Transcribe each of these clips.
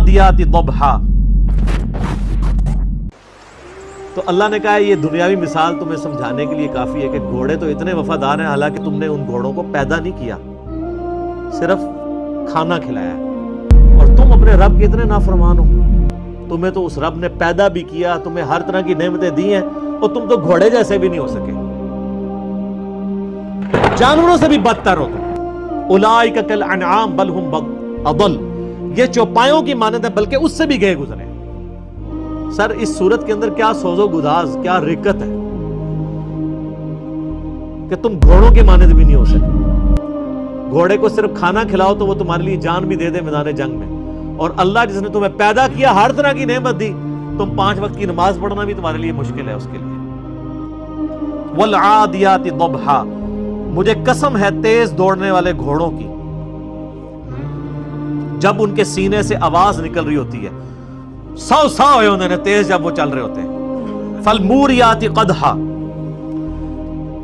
والعادیات ضبحا۔ تو اللہ نے کہا یہ دنیاوی مثال تمہیں سمجھانے کے لیے کافی ہے کہ گھوڑے تو اتنے وفادار ہیں، حالانکہ تم نے ان گھوڑوں کو پیدا نہیں کیا، صرف کھانا کھلایا ہے، اور تم اپنے رب کے اتنے نافرمان ہو۔ تمہیں تو اس رب نے پیدا بھی کیا، تمہیں ہر طرح کی نعمتیں دی ہیں، اور تم تو گھوڑے جیسے بھی نہیں ہو سکے، جانوروں سے بھی بدتر ہو تم۔ اولئک کالانعام بل ہم اضل، یہ چوپایوں کی مانند ہے بلکہ اس سے بھی گئے گزرے۔ سر اس صورت کے اندر کیا سوز و گداز، کیا رکت ہے کہ تم گھوڑوں کے مانند بھی نہیں ہو سکے۔ گھوڑے کو صرف کھانا کھلاؤ تو وہ تمہارے لیے جان بھی دے دے میدان جنگ میں، اور اللہ جس نے تمہیں پیدا کیا، ہر طرح کی نعمت دی، تم 5 وقت کی نماز پڑھنا بھی تمہارے لیے مشکل ہے اس کے لیے۔ والعادیات ضبحا، مجھے قسم ہے تیز دوڑنے والے گھوڑوں کی، جب ان کے سینے سے آواز نکل رہی ہوتی ہے، ساؤ ساؤ ہے انہوں نے تیز جب وہ چل رہے ہوتے ہیں۔ فالموریات قدحا،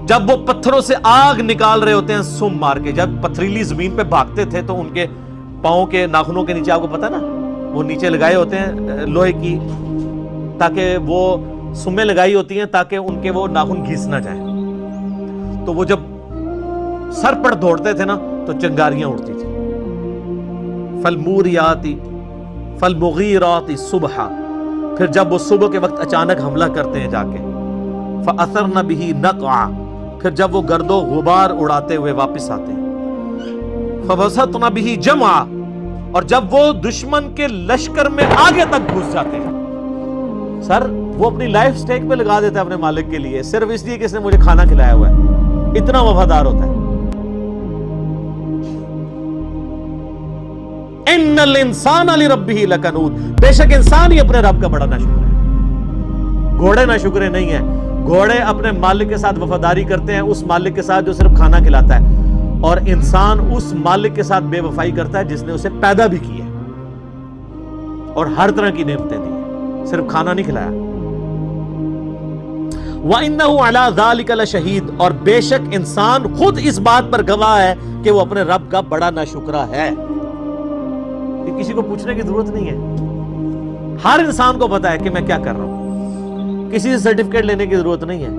جب وہ پتھروں سے آگ نکال رہے ہوتے ہیں سم مار کے، جب پتھریلی زمین پہ بھاگتے تھے تو ان کے پاؤں کے ناخنوں کے نیچے، آپ کو پتا نا وہ نیچے لگائے ہوتے ہیں لوہے کی، تاکہ وہ سمیں لگائی ہوتی ہیں تاکہ ان کے وہ ناخن گھس نہ جائیں، تو وہ جب سر پر دوڑتے تھے نا تو چنگاریاں اڑتی تھی۔ فالموریات فالمغیرات صبحا، پھر جب وہ صبح کے وقت اچانک حملہ کرتے ہیں جا کے، فاثرن به نقعا، پھر جب وہ گرد و غبار اڑاتے ہوئے واپس آتے ہیں، فوسطن به جمعا، اور جب وہ دشمن کے لشکر میں آگے تک گھس جاتے ہیں۔ سر وہ اپنی لائف سٹیک پہ لگا دیتا ہے اپنے مالک کے لیے، صرف اس لیے کہ اس نے مجھے کھانا کھلایا ہوا ہے، اتنا وفادار ہوتا ہے۔ ان الانسان لربہ لکنود، بے شک انسان ہی اپنے رب کا بڑا ناشکر ہے، گھوڑے ناشکرے نہیں ہیں۔ گھوڑے اپنے مالک کے ساتھ وفاداری کرتے ہیں، اس مالک کے ساتھ جو صرف کھانا کھلاتا ہے، اور انسان اس مالک کے ساتھ بے وفائی کرتا ہے جس نے اسے پیدا بھی کیا اور ہر طرح کی نعمتیں دی ہیں، صرف کھانا نہیں کھلایا۔ وَإِنَّهُ عَلَى ذَلِكَ لَشَهِيدٌ، اور بے شک انسان خود اس بات پر گواہ ہے کہ وہ اپنے رب کا بڑا ناشکرا ہے۔ کہ کسی کو پوچھنے کی ضرورت نہیں ہے، ہر انسان کو پتا ہے کہ میں کیا کر رہا ہوں، کسی سے سرٹیفکیٹ لینے کی ضرورت نہیں ہے۔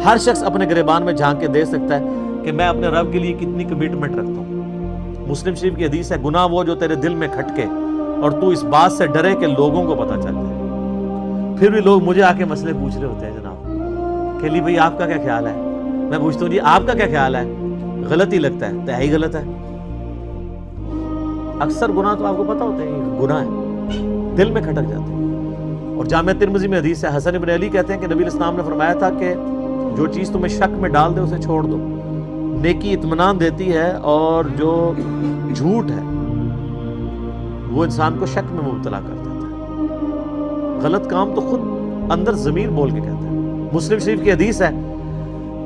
ہر شخص اپنے گریبان میں جھانک کے دیکھ سکتا ہے کہ میں اپنے رب کے لیے کتنی کمٹمنٹ رکھتا ہوں۔ مسلم شریف کی حدیث ہے، گناہ وہ جو تیرے دل میں کھٹکے اور تو اس بات سے ڈرے کہ لوگوں کو پتا چل جائے۔ پھر بھی لوگ مجھے آ کے مسئلے پوچھ رہے ہوتے ہیں، جناب کہ لی بھائی آپ کا کیا خیال ہے؟ میں پوچھتا ہوں جی آپ کا کیا خیال ہے؟ غلط ہی لگتا ہے، تو ہے ہی غلط ہے۔ اکثر گناہ تو آپ کو پتا ہوتے ہیں گناہ ہے، دل میں کھٹک جاتے ہیں۔ اور جامع ترمذی میں حدیث ہے، حسن بن علی کہتے ہیں کہ نبی علیہ السلام نے فرمایا تھا کہ جو چیز تمہیں شک میں ڈال دے اسے چھوڑ دو، نیکی اطمینان دیتی ہے، اور جو جھوٹ ہے وہ انسان کو شک میں مبتلا کر دیتا ہے۔ غلط کام تو خود اندر ضمیر بول کے کہتا ہے۔ مسلم شریف کی حدیث ہے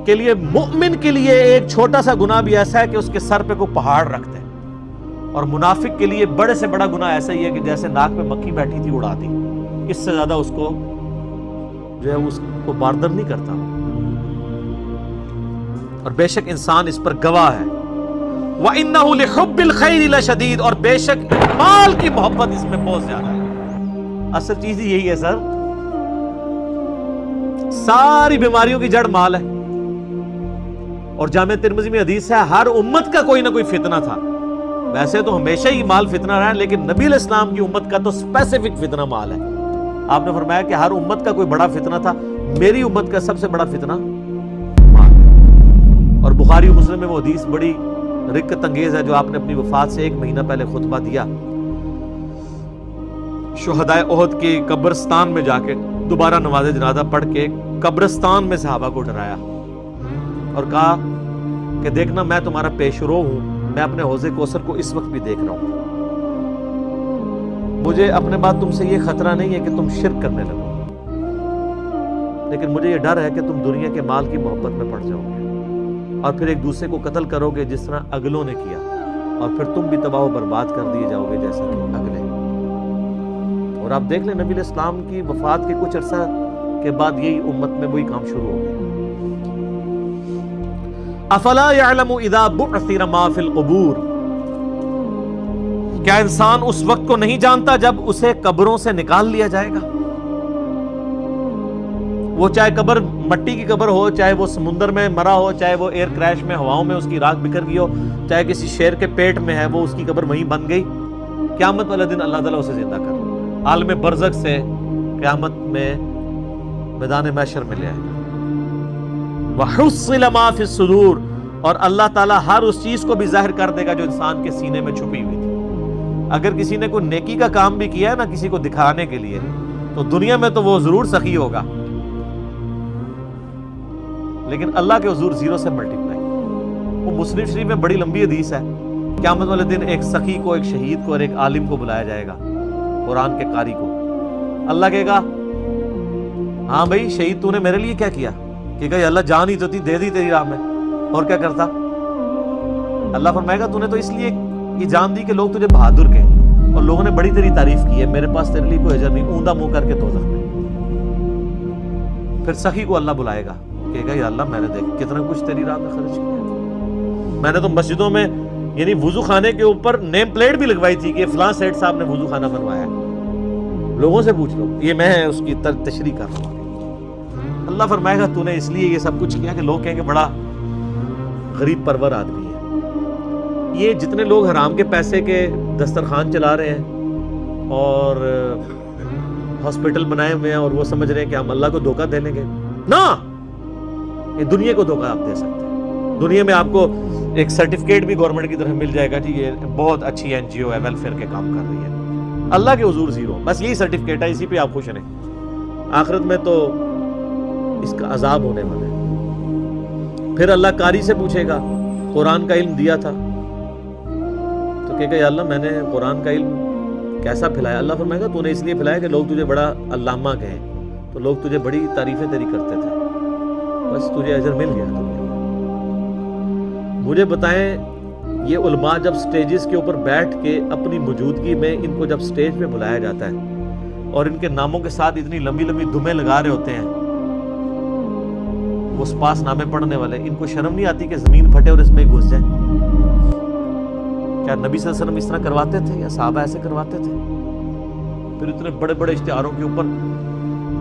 کہ لیے مؤمن کے لیے ایک چھوٹا سا گناہ بھی ایسا ہے کہ اس کے سر پہ کوئی پہاڑ رکھ دے، اور منافق کے لیے بڑے سے بڑا گناہ ایسا ہی ہے کہ جیسے ناک پہ مکھی بیٹھی تھی اڑا دی، اس سے زیادہ اس کو جو ہے اس کو باردر نہیں کرتا۔ اور بے شک انسان اس پر گواہ ہے۔ وَإِنَّهُ لِحُبِّ الْخَيْرِ لَشَدِيدٌ، اور بے شک مال کی محبت اس میں بہت زیادہ ہے۔ اصل چیز ہی یہی ہے سر، ساری بیماریوں کی جڑ مال ہے۔ اور جامع ترمذی میں حدیث ہے، ہر امت کا کوئی نہ کوئی فتنہ تھا، ویسے تو ہمیشہ ہی مال فتنہ رہا ہے، لیکن نبی علیہ السلام کی امت کا تو اسپیسیفک فتنہ مال ہے۔ آپ نے فرمایا کہ ہر امت کا کوئی بڑا فتنہ تھا، میری امت کا سب سے بڑا فتنہ مال۔ اور بخاری و مسلم میں وہ حدیث بڑی رکت انگیز ہے جو آپ نے اپنی وفات سے 1 مہینہ پہلے خطبہ دیا، شہدائے احد کے قبرستان میں جا کے دوبارہ نماز جنازہ پڑھ کے قبرستان میں صحابہ کو ڈرایا اور کہا کہ دیکھنا میں تمہارا پیشرو ہوں، میں اپنے حوض کوثر کو اس وقت بھی دیکھ رہا ہوں، مجھے اپنے بعد تم سے یہ خطرہ نہیں ہے کہ تم شرک کرنے لگو، لیکن مجھے یہ ڈر ہے کہ تم دنیا کے مال کی محبت میں پڑ جاؤ گے اور پھر ایک دوسرے کو قتل کرو گے جس طرح اگلوں نے کیا، اور پھر تم بھی تباہ و برباد کر دیے جاؤ گے جیسا کہ اگلے۔ اور آپ دیکھ لیں نبی علیہ السلام کی وفات کے کچھ عرصہ کے بعد یہی امت میں وہی کام شروع ہو گیا۔ افلا يعلم اذا بعثر ما في القبور، کیا انسان اس وقت کو نہیں جانتا جب اسے قبروں سے نکال لیا جائے گا؟ وہ چاہے قبر مٹی کی قبر ہو، چاہے وہ سمندر میں مرا ہو، چاہے وہ ایئر کریش میں ہواؤں میں اس کی راکھ بکھر گئی ہو، چاہے کسی شیر کے پیٹ میں ہے، وہ اس کی قبر وہیں بن گئی، قیامت والے دن اللہ تعالیٰ اسے زندہ کر عالم برزخ سے قیامت میں میدان محشر میں لے آئے گا۔ وَحُصِّلَ مَا فِي الصُّدُورِ، اور اللہ تعالیٰ ہر اس چیز کو بھی ظاہر کر دے گا جو انسان کے سینے میں چھپی ہوئی تھی۔ اگر کسی نے کوئی نیکی کا کام بھی کیا ہے نا کسی کو دکھانے کے لیے، تو دنیا میں تو وہ ضرور سخی ہوگا، لیکن اللہ کے حضور زیرو سے ملٹیپلائی۔ وہ مسلم شریف میں بڑی لمبی حدیث ہے، قیامت والے دن ایک سخی کو، ایک شہید کو اور ایک عالم کو بلایا جائے گا، قرآن کے قاری کو۔ اللہ کہے گا ہاں بھائی شہید تو نے میرے لیے کیا کیا؟ کہ گا اللہ جان ہی تو تھی، دے دی تیری راہ میں، اور کیا کرتا؟ اللہ فرمائے گا تو نے تو اس لیے یہ جان دی کہ لوگ تجھے بہادر کہیں، اور لوگوں نے بڑی تیری تعریف کی ہے، میرے پاس تیرے لیے کوئی اجر نہیں، اوندا منہ کر کے دوزخ میں۔ پھر سخی کو اللہ بلائے گا، کہے گا یا اللہ میں نے دیکھ کتنا کچھ تیری راہ میں خرچ کیا، میں نے تو مسجدوں میں یعنی وضو خانے کے اوپر نیم پلیٹ بھی لگوائی تھی کہ فلاں سیٹ صاحب نے وضو خانہ بنوایا ہے، لوگوں سے پوچھ لو، یہ میں اس کی تشریح کر رہا ہوں۔ اللہ فرمائے گا تو نے اس لیے یہ سب کچھ کیا کہ لوگ کہیں کہ بڑا غریب پرور آدمی ہے۔ یہ جتنے لوگ حرام کے پیسے کے دسترخوان چلا رہے ہیں اور ہاسپٹل بنائے ہوئے ہیں اور وہ سمجھ رہے ہیں کہ ہم اللہ کو دھوکہ دے لیں گے، نہ، یہ دنیا کو دھوکہ آپ دے سکتے ہیں۔ دنیا میں آپ کو ایک سرٹیفکیٹ بھی گورنمنٹ کی طرف مل جائے گا کہ یہ بہت اچھی این جی او ہے، ویلفیئر کے کام کر رہی ہے، اللہ کے حضور زیرو، بس یہی سرٹیفکیٹ ہے، اسی پہ آپ خوش رہیں۔ آخرت میں تو اس کا عذاب ہونے والا ہے۔ پھر اللہ قاری سے پوچھے گا قرآن کا علم دیا تھا، تو کہے گا یا اللہ میں نے قرآن کا علم کیسا پھیلایا؟ اللہ فرمائے گا تو نے اس لیے پھیلایا کہ لوگ تجھے بڑا علامہ کہیں، تو لوگ تجھے بڑی تعریفیں تیری کرتے تھے، بس تجھے اجر مل گیا دنیا میں۔ مجھے بتائیں یہ علماء جب سٹیجز کے اوپر بیٹھ کے اپنی موجودگی میں ان کو جب سٹیج پہ بلایا جاتا ہے اور ان کے ناموں کے ساتھ اتنی لمبی لمبی دمیں لگا رہے ہوتے ہیں وہ سپاس نامے پڑھنے والے، ان کو شرم نہیں آتی کہ زمین پھٹے اور اس میں گھس جائیں؟ کیا نبی صلی اللہ علیہ وسلم اس طرح کرواتے تھے یا صحابہ ایسے کرواتے تھے؟ پھر اتنے بڑے بڑے اشتہاروں کے اوپر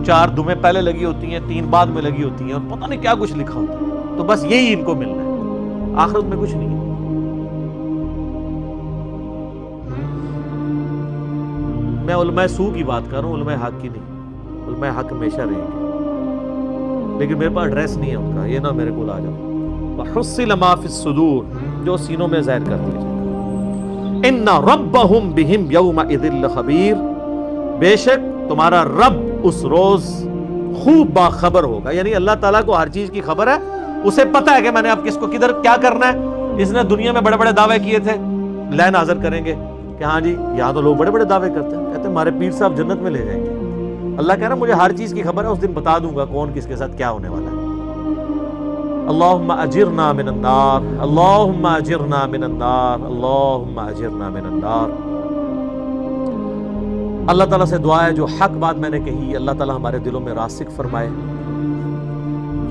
4 دمیں پہلے لگی ہوتی ہیں، 3 بعد میں لگی ہوتی ہیں، اور پتہ نہیں کیا کچھ لکھا ہوتا ہے، تو بس یہی ان کو ملنا ہے، آخرت میں کچھ نہیں ہے۔ میں علماء سو کی بات کر رہا ہوں، علماء حق کی نہیں۔ علماء حق ہمیشہ رہیں گے، لیکن میرے پاس ایڈریس نہیں ہے ان کا، یہ نہ میرے کو آ جاؤ۔ وَحُصِّلَ مَا فِي الصُّدُورِ، جو سینوں میں ظاہر کر دیا جائے گا۔ إِنَّ رَبَّهُمْ بِهِمْ يَوْمَئِذٍ لَخَبِيرٌ، بے شک تمہارا رب اس روز خوب باخبر ہوگا، یعنی اللہ تعالیٰ کو ہر چیز کی خبر ہے، اسے پتا ہے کہ میں نے اب کس کو کدھر کیا کرنا ہے۔ اس نے دنیا میں بڑے بڑے دعوے کیے تھے، لین حاضر کریں گے کہ ہاں جی یہاں تو لوگ بڑے بڑے دعوے کرتے ہیں، کہتے ہیں ہمارے پیر صاحب جنت میں لے جائیں گے۔ اللہ کہہ رہا ہے مجھے ہر چیز کی خبر ہے، اس دن بتا دوں گا کون کس کے ساتھ کیا ہونے والا ہے۔ اللہم اجرنا من النار، اللہم اجرنا من النار، اللہم اجرنا من النار۔ اللہ تعالیٰ سے دعا ہے جو حق بات میں نے کہی اللہ تعالیٰ ہمارے دلوں میں راسخ فرمائے،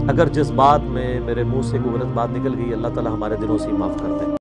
اگر جس بات میں میرے منہ سے کوئی غلط بات نکل گئی اللہ تعالیٰ ہمارے دلوں سے معاف کر دے۔